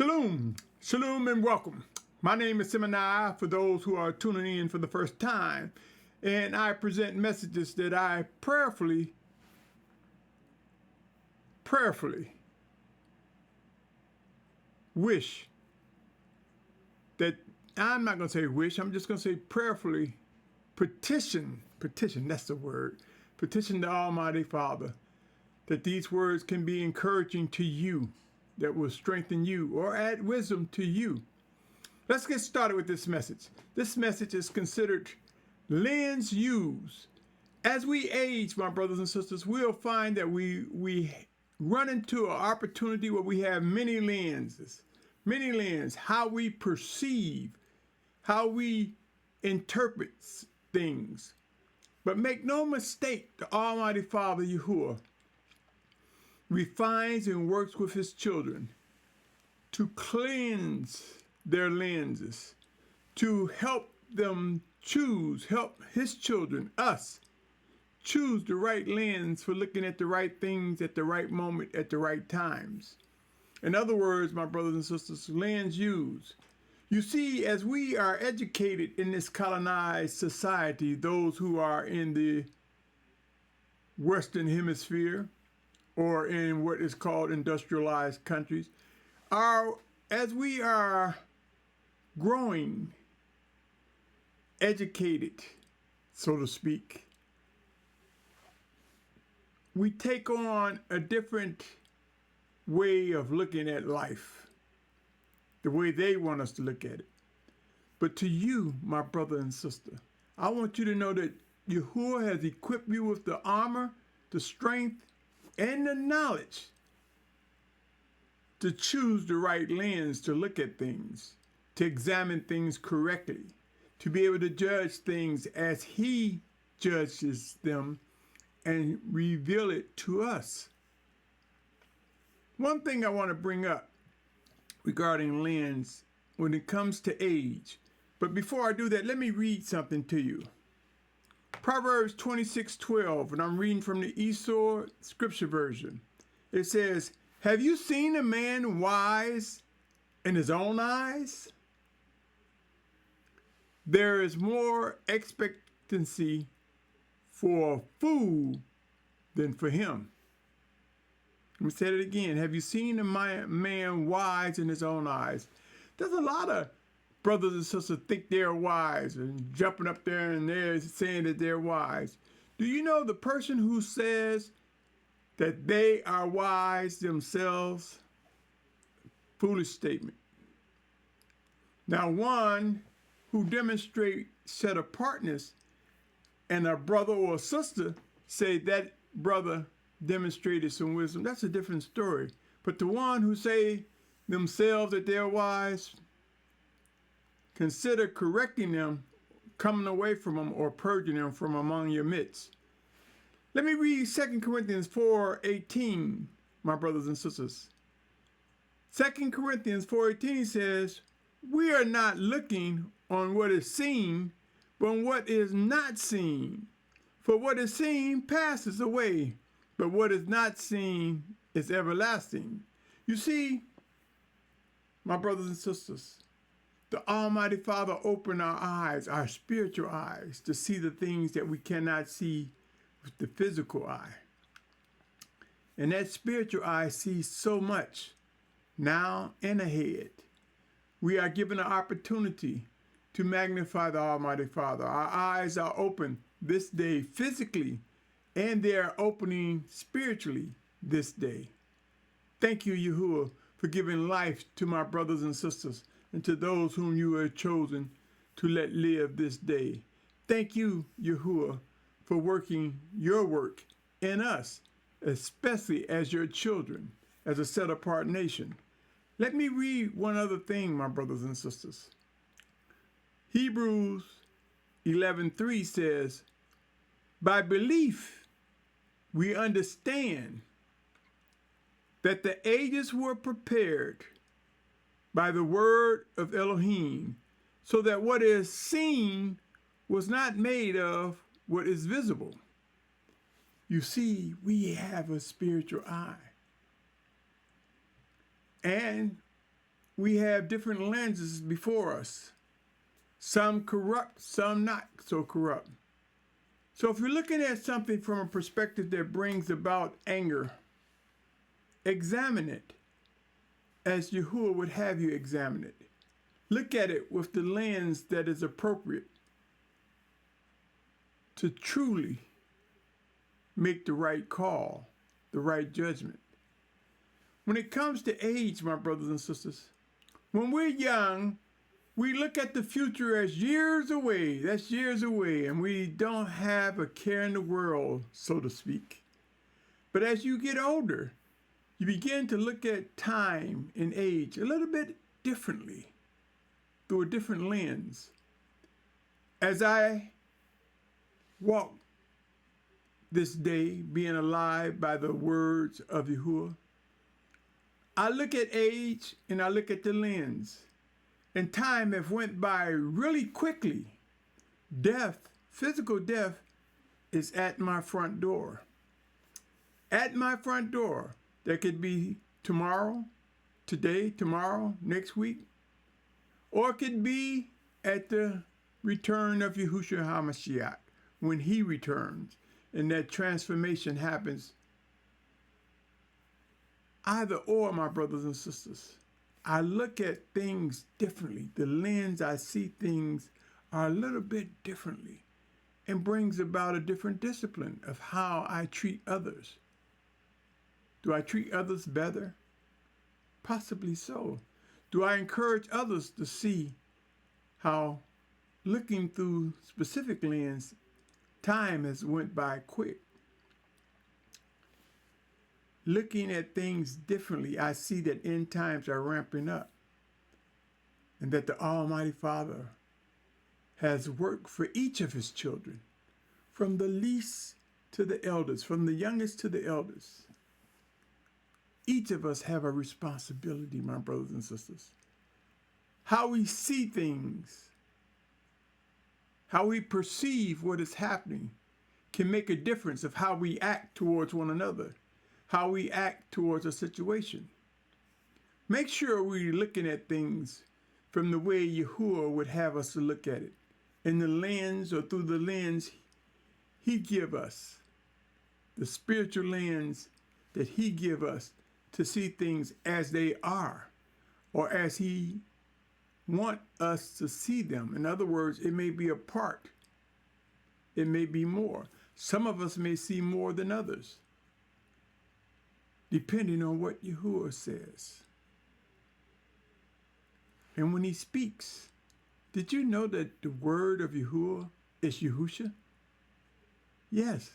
Shalom, shalom and welcome. My name is Symmanayah for those who are tuning in for the first time, and I present messages that I prayerfully wish that, I'm not going to say wish, I'm just going to say prayerfully petition, that's the word, petition the Almighty Father, that these words can be encouraging to you, that will strengthen you or add wisdom to you. Let's get started with this message. This message is considered lens used. As we age, my brothers and sisters, we'll find that we run into an opportunity where we have many lenses, how we perceive, how we interpret things. But make no mistake, the Almighty Father, Yahuah, refines and works with his children to cleanse their lenses, to help them help his children, us, choose the right lens for looking at the right things at the right moment, at the right times. In other words, my brothers and sisters, lens used. You see, as we are educated in this colonized society, those who are in the Western Hemisphere, or in what is called industrialized countries, as we are growing, educated, so to speak, we take on a different way of looking at life, the way they want us to look at it. But to you, my brother and sister, I want you to know that Yahuah has equipped you with the armor, the strength, and the knowledge to choose the right lens to look at things, to examine things correctly, to be able to judge things as he judges them and reveal it to us. One thing I want to bring up regarding lens when it comes to age, but before I do that, let me read something to you. Proverbs 26:12, and I'm reading from the Esau Scripture Version. It says, "Have you seen a man wise in his own eyes? There is more expectancy for a fool than for him." Let me say it again. Have you seen a man wise in his own eyes? There's a lot of brothers and sisters think they're wise and jumping up there and they're saying that they're wise. Do you know the person who says that they are wise themselves? Foolish statement. Now, one who demonstrates set apartness and a brother or a sister say that brother demonstrated some wisdom, that's a different story. But the one who say themselves that they're wise, consider correcting them, coming away from them, or purging them from among your midst. Let me read 2 Corinthians 4:18, my brothers and sisters. 2 Corinthians 4:18 says, "We are not looking on what is seen, but on what is not seen. For what is seen passes away, but what is not seen is everlasting." You see, my brothers and sisters, the Almighty Father opened our eyes, our spiritual eyes, to see the things that we cannot see with the physical eye. And that spiritual eye sees so much now and ahead. We are given an opportunity to magnify the Almighty Father. Our eyes are open this day physically, and they are opening spiritually this day. Thank you, Yahuah, for giving life to my brothers and sisters and to those whom you have chosen to let live this day. Thank you, Yahuah, for working your work in us, especially as your children, as a set-apart nation. Let me read one other thing, my brothers and sisters. Hebrews 11:3 says, "By belief we understand that the ages were prepared by the word of Elohim, so that what is seen was not made of what is visible." You see, we have a spiritual eye. And we have different lenses before us. Some corrupt, some not so corrupt. So if you're looking at something from a perspective that brings about anger, examine it as Yahuwah would have you examine it. Look at it with the lens that is appropriate to truly make the right call, the right judgment. When it comes to age, my brothers and sisters, when we're young, we look at the future as years away. That's years away, and we don't have a care in the world, so to speak. But as you get older, you begin to look at time and age a little bit differently, through a different lens. As I walk this day, being alive by the words of Yahuwah, I look at age and I look at the lens. And time have went by really quickly. Death, physical death, is at my front door. At my front door. That could be tomorrow, today, tomorrow, next week. Or it could be at the return of Yahushua HaMashiach, when he returns and that transformation happens. Either or, my brothers and sisters. I look at things differently. The lens I see things are a little bit differently, and brings about a different discipline of how I treat others. Do I treat others better? Possibly so. Do I encourage others to see how, looking through specific lens, time has went by quick? Looking at things differently, I see that end times are ramping up, and that the Almighty Father has work for each of his children, from the least to the elders, from the youngest to the elders. Each of us have a responsibility, my brothers and sisters. How we see things, how we perceive what is happening, can make a difference of how we act towards one another, how we act towards a situation. Make sure we're looking at things from the way Yahuwah would have us to look at it, in the lens or through the lens he give us, the spiritual lens that he give us to see things as they are, or as he want us to see them. In other words, it may be a part, it may be more. Some of us may see more than others, depending on what Yahuwah says. And when he speaks, did you know that the word of Yahuwah is Yahusha? Yes,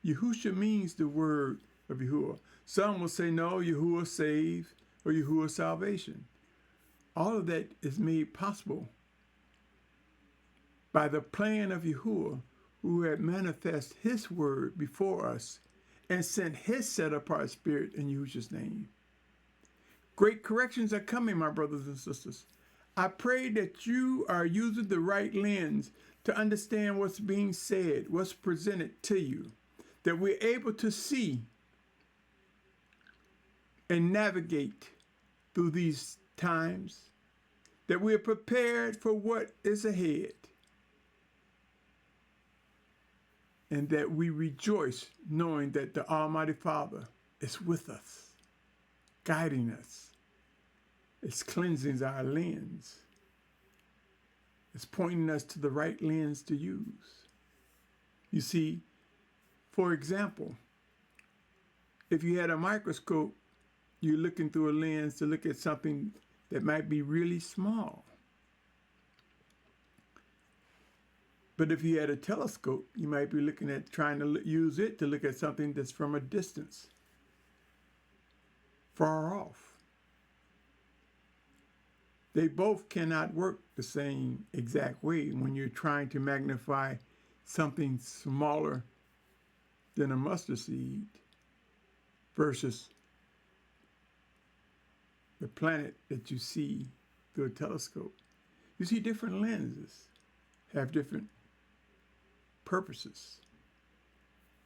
Yahusha means the word of Yahuwah. Some will say, no, Yahuwah save or Yahuwah salvation. All of that is made possible by the plan of Yahuwah, who had manifest his word before us and sent his set-apart spirit in Yahushua's name. Great corrections are coming, my brothers and sisters. I pray that you are using the right lens to understand what's being said, what's presented to you, that we're able to see and navigate through these times, that we are prepared for what is ahead, and that we rejoice knowing that the Almighty Father is with us, guiding us. It's cleansing our lens. It's pointing us to the right lens to use. You see, for example, if you had a microscope, you're looking through a lens to look at something that might be really small. But if you had a telescope, you might be looking at trying to use it to look at something that's from a distance, far off. They both cannot work the same exact way when you're trying to magnify something smaller than a mustard seed versus the planet that you see through a telescope. You see, different lenses have different purposes.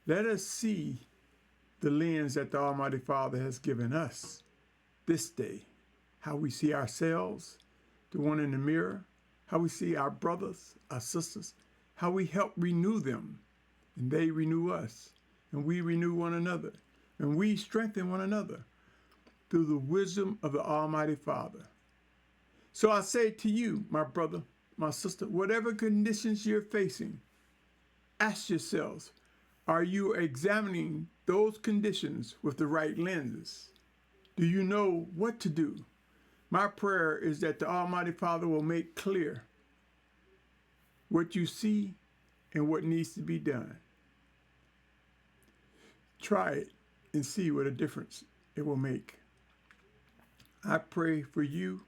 Let us see the lens that the Almighty Father has given us this day how we see ourselves, the one in the mirror, how we see our brothers, our sisters, how we help renew them, and they renew us, and we renew one another, and we strengthen one another through the wisdom of the Almighty Father. So I say to you, my brother, my sister, whatever conditions you're facing, ask yourselves, are you examining those conditions with the right lenses? Do you know what to do? My prayer is that the Almighty Father will make clear what you see and what needs to be done. Try it and see what a difference it will make. I pray for you,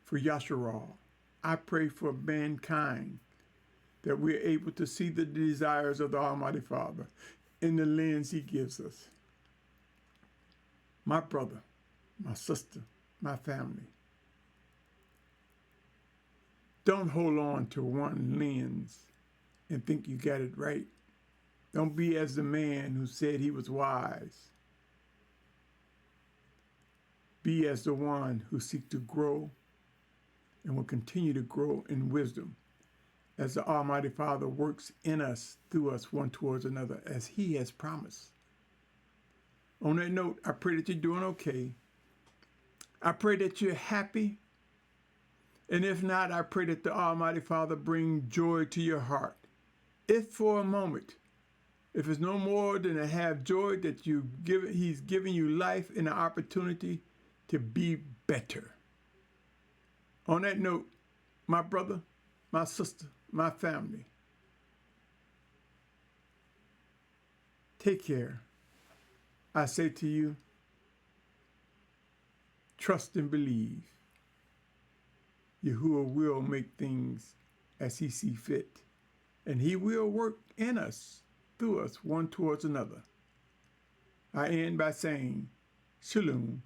for Yahusha. I pray for mankind, that we're able to see the desires of the Almighty Father in the lens He gives us. My brother, my sister, my family, don't hold on to one lens and think you got it right. Don't be as the man who said he was wise. Be as the one who seeks to grow and will continue to grow in wisdom as the Almighty Father works in us, through us, one towards another, as He has promised. On that note, I pray that you're doing okay. I pray that you're happy. And if not, I pray that the Almighty Father bring joy to your heart. If for a moment, if it's no more than to have joy that He's giving you life and an opportunity to be better. On that note, my brother, my sister, my family, take care. I say to you, trust and believe. Yahuah will make things as He see fit, and He will work in us, through us, one towards another. I end by saying, Shalom